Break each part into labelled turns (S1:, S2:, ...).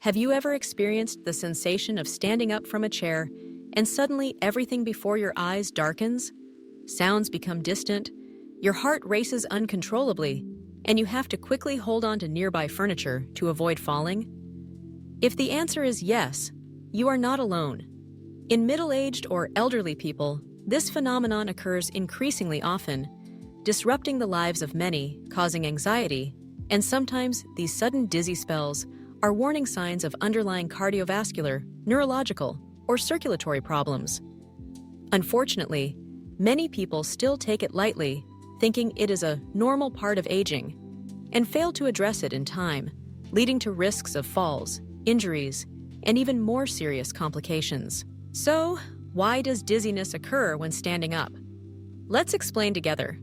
S1: Have you ever experienced the sensation of standing up from a chair and suddenly everything before your eyes darkens? Sounds become distant, your heart races uncontrollably, and you have to quickly hold on to nearby furniture to avoid falling? If the answer is yes, you are not alone. In middle-aged or elderly people, this phenomenon occurs increasingly often, disrupting the lives of many, causing anxiety, and sometimes these sudden dizzy spells are warning signs of underlying cardiovascular, neurological, or circulatory problems. Unfortunately, many people still take it lightly, thinking it is a normal part of aging, and fail to address it in time, leading to risks of falls, injuries, and even more serious complications. So, why does dizziness occur when standing up? Let's explain together.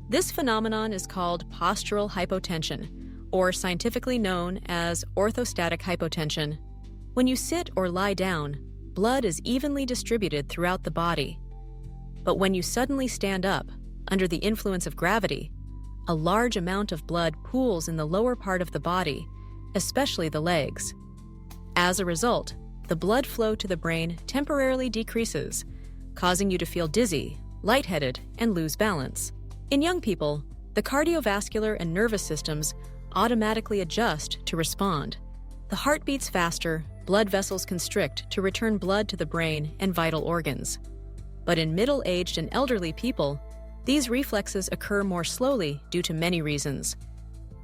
S1: This phenomenon is called postural hypotension, or scientifically known as orthostatic hypotension. When you sit or lie down, blood is evenly distributed throughout the body. But when you suddenly stand up, under the influence of gravity, a large amount of blood pools in the lower part of the body, especially the legs. As a result, the blood flow to the brain temporarily decreases, causing you to feel dizzy, lightheaded, and lose balance. In young people, the cardiovascular and nervous systems automatically adjust to respond. The heart beats faster, blood vessels constrict to return blood to the brain and vital organs. But in middle-aged and elderly people, these reflexes occur more slowly due to many reasons.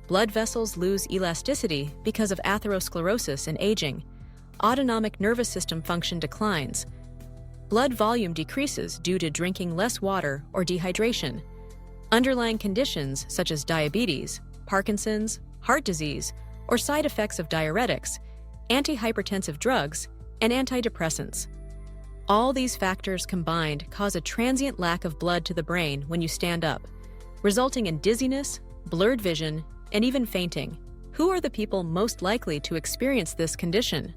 S1: Blood vessels lose elasticity because of atherosclerosis and aging. Autonomic nervous system function declines. Blood volume decreases due to drinking less water or dehydration. Underlying conditions such as diabetes, Parkinson's, heart disease, or side effects of diuretics, antihypertensive drugs, and antidepressants. All these factors combined cause a transient lack of blood to the brain when you stand up, resulting in dizziness, blurred vision, and even fainting. Who are the people most likely to experience this condition?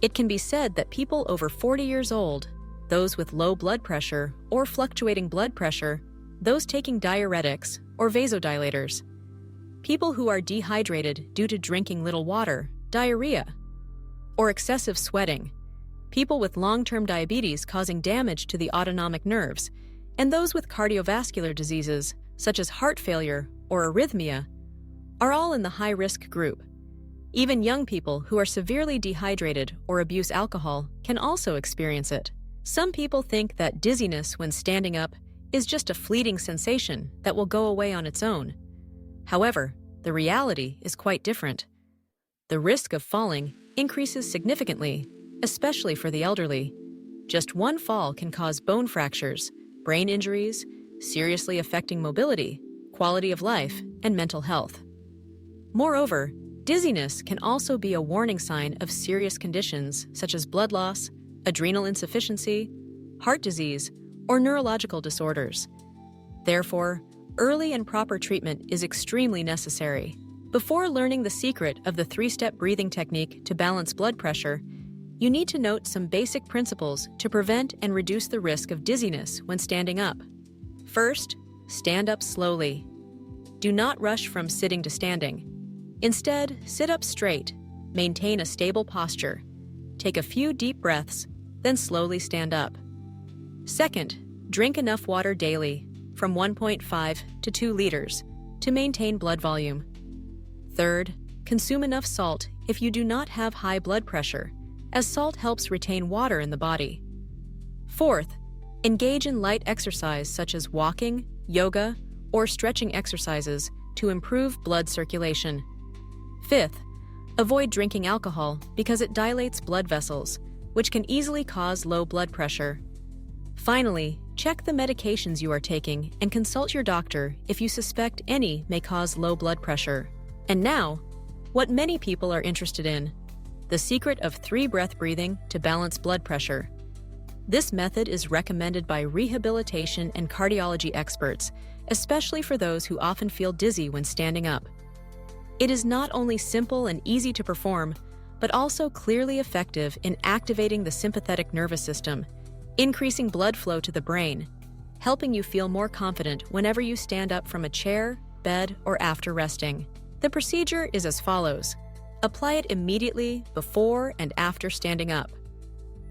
S1: It can be said that people over 40 years old, those with low blood pressure or fluctuating blood pressure, those taking diuretics or vasodilators, people who are dehydrated due to drinking little water, diarrhea, or excessive sweating, people with long-term diabetes causing damage to the autonomic nerves, and those with cardiovascular diseases such as heart failure or arrhythmia are all in the high-risk group. Even young people who are severely dehydrated or abuse alcohol can also experience it. Some people think that dizziness when standing up is just a fleeting sensation that will go away on its own. However, the reality is quite different. The risk of falling increases significantly, especially for the elderly. Just one fall can cause bone fractures, brain injuries, seriously affecting mobility, quality of life, and mental health. Moreover, dizziness can also be a warning sign of serious conditions such as blood loss, adrenal insufficiency, heart disease, or neurological disorders. Therefore, early and proper treatment is extremely necessary. Before learning the secret of the 3-step breathing technique to balance blood pressure, you need to note some basic principles to prevent and reduce the risk of dizziness when standing up. First, stand up slowly. Do not rush from sitting to standing. Instead, sit up straight, maintain a stable posture, take a few deep breaths, then slowly stand up. Second, drink enough water daily, from 1.5 to 2 liters, to maintain blood volume. Third, consume enough salt if you do not have high blood pressure, as salt helps retain water in the body. Fourth, engage in light exercise such as walking, yoga, or stretching exercises to improve blood circulation. Fifth, avoid drinking alcohol because it dilates blood vessels, which can easily cause low blood pressure. Finally, check the medications you are taking and consult your doctor if you suspect any may cause low blood pressure. And now, what many people are interested in: the secret of 3-breath breathing to balance blood pressure. This method is recommended by rehabilitation and cardiology experts, especially for those who often feel dizzy when standing up. It is not only simple and easy to perform, but also clearly effective in activating the sympathetic nervous system, increasing blood flow to the brain, helping you feel more confident whenever you stand up from a chair, bed, or after resting. The procedure is as follows. Apply it immediately before and after standing up.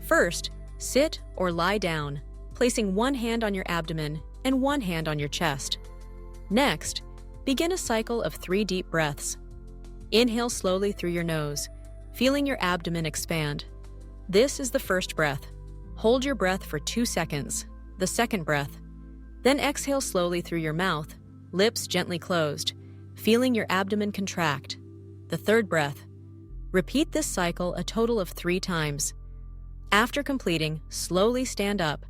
S1: First, sit or lie down, placing one hand on your abdomen and one hand on your chest. Next, begin a cycle of 3 deep breaths. Inhale slowly through your nose, feeling your abdomen expand. This is the first breath. Hold your breath for 2 seconds. The second breath. Then exhale slowly through your mouth, lips gently closed, feeling your abdomen contract. The third breath. Repeat this cycle a total of 3 times. After completing, slowly stand up,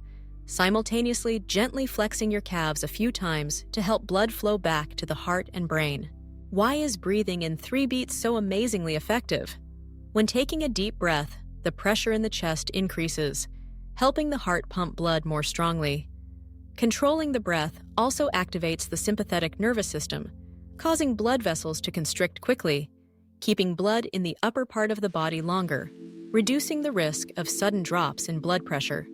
S1: simultaneously gently flexing your calves a few times to help blood flow back to the heart and brain. Why is breathing in 3 beats so amazingly effective? When taking a deep breath, the pressure in the chest increases, helping the heart pump blood more strongly. Controlling the breath also activates the sympathetic nervous system, causing blood vessels to constrict quickly, keeping blood in the upper part of the body longer, reducing the risk of sudden drops in blood pressure.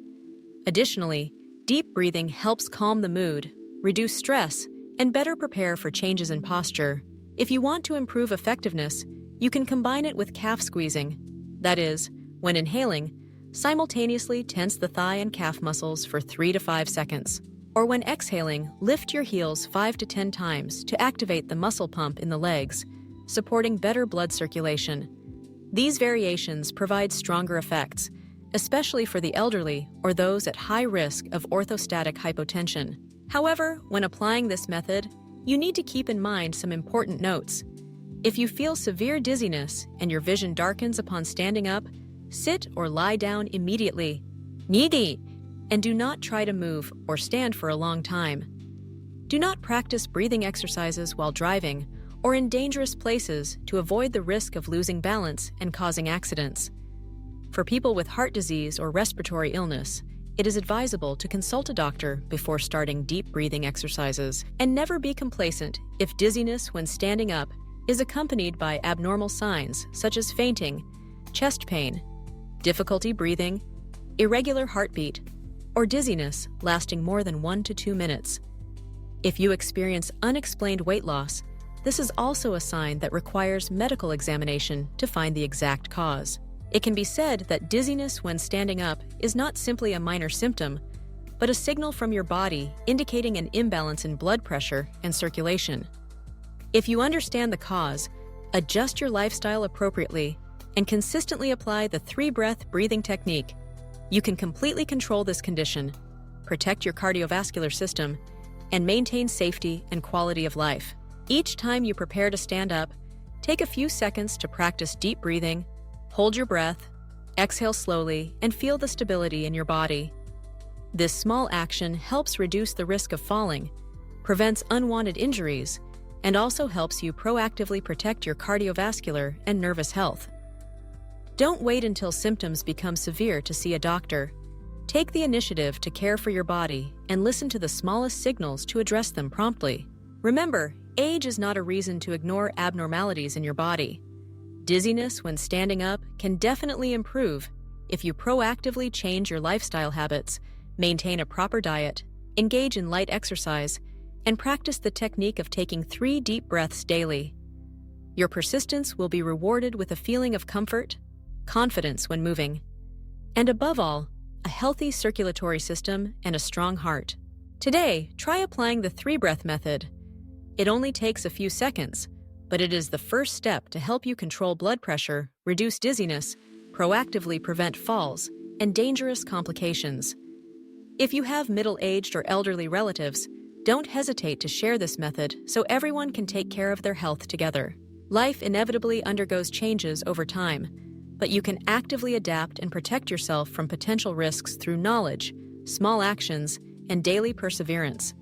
S1: Additionally, deep breathing helps calm the mood, reduce stress, and better prepare for changes in posture. If you want to improve effectiveness, you can combine it with calf squeezing. That is, when inhaling, simultaneously tense the thigh and calf muscles for 3 to 5 seconds. Or when exhaling, lift your heels 5 to 10 times to activate the muscle pump in the legs, supporting better blood circulation. These variations provide stronger effects, especially for the elderly or those at high risk of orthostatic hypotension. However, when applying this method, you need to keep in mind some important notes. If you feel severe dizziness and your vision darkens upon standing up, sit or lie down immediately. And do not try to move or stand for a long time. Do not practice breathing exercises while driving or in dangerous places to avoid the risk of losing balance and causing accidents. For people with heart disease or respiratory illness, it is advisable to consult a doctor before starting deep breathing exercises, and never be complacent if dizziness when standing up is accompanied by abnormal signs such as fainting, chest pain, difficulty breathing, irregular heartbeat, or dizziness lasting more than 1 to 2 minutes. If you experience unexplained weight loss, this is also a sign that requires medical examination to find the exact cause. It can be said that dizziness when standing up is not simply a minor symptom, but a signal from your body indicating an imbalance in blood pressure and circulation. If you understand the cause, adjust your lifestyle appropriately, and consistently apply the 3-breath breathing technique, you can completely control this condition, protect your cardiovascular system, and maintain safety and quality of life. Each time you prepare to stand up, take a few seconds to practice deep breathing, hold your breath, exhale slowly, and feel the stability in your body. This small action helps reduce the risk of falling, prevents unwanted injuries, and also helps you proactively protect your cardiovascular and nervous health. Don't wait until symptoms become severe to see a doctor. Take the initiative to care for your body and listen to the smallest signals to address them promptly. Remember, age is not a reason to ignore abnormalities in your body. Dizziness when standing up can definitely improve if you proactively change your lifestyle habits, maintain a proper diet, engage in light exercise, and practice the technique of taking 3 deep breaths daily. Your persistence will be rewarded with a feeling of comfort, confidence when moving, and above all, a healthy circulatory system and a strong heart. Today, try applying the 3-breath method. It only takes a few seconds, but it is the first step to help you control blood pressure, reduce dizziness, proactively prevent falls, and dangerous complications. If you have middle-aged or elderly relatives, don't hesitate to share this method so everyone can take care of their health together. Life inevitably undergoes changes over time, but you can actively adapt and protect yourself from potential risks through knowledge, small actions, and daily perseverance.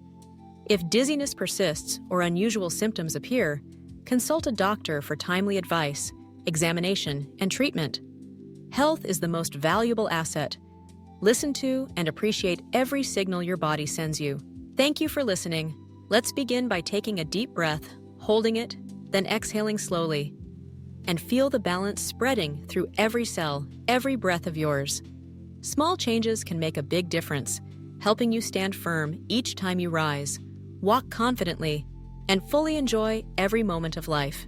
S1: If dizziness persists or unusual symptoms appear, consult a doctor for timely advice, examination, and treatment. Health is the most valuable asset. Listen to and appreciate every signal your body sends you. Thank you for listening. Let's begin by taking a deep breath, holding it, then exhaling slowly. And feel the balance spreading through every cell, every breath of yours. Small changes can make a big difference, helping you stand firm each time you rise, walk confidently, and fully enjoy every moment of life.